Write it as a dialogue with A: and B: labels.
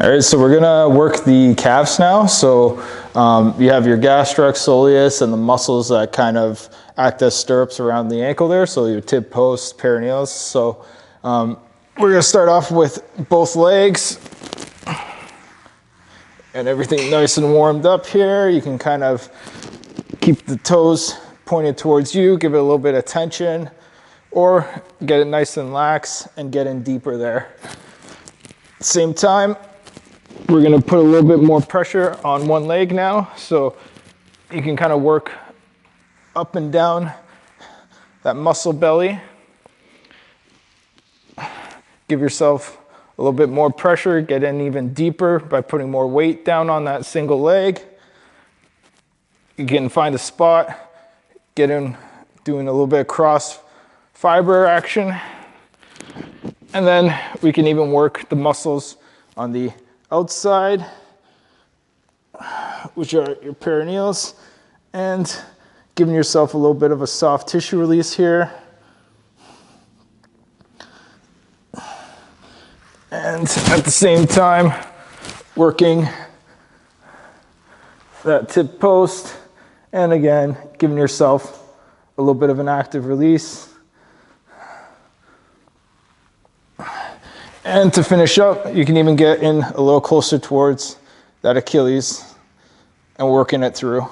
A: All right, so we're gonna work the calves now. So you have your gastroc soleus and the muscles that kind of act as stirrups around the ankle there. So your tib post, peroneals. So we're gonna start off with both legs and everything nice and warmed up here. You can kind of keep the toes pointed towards you, give it a little bit of tension, or get it nice and lax and get in deeper there. Same time, we're gonna put a little bit more pressure on one leg now, so you can kind of work up and down that muscle belly. Give yourself a little bit more pressure, get in even deeper by putting more weight down on that single leg. You can find a spot, get in doing a little bit of cross fiber action. And then we can even work the muscles on the outside, which are your peroneals, and giving yourself a little bit of a soft tissue release here. And at the same time, working that tib post, and again, giving yourself a little bit of an active release. And to finish up, you can even get in a little closer towards that Achilles and working it through.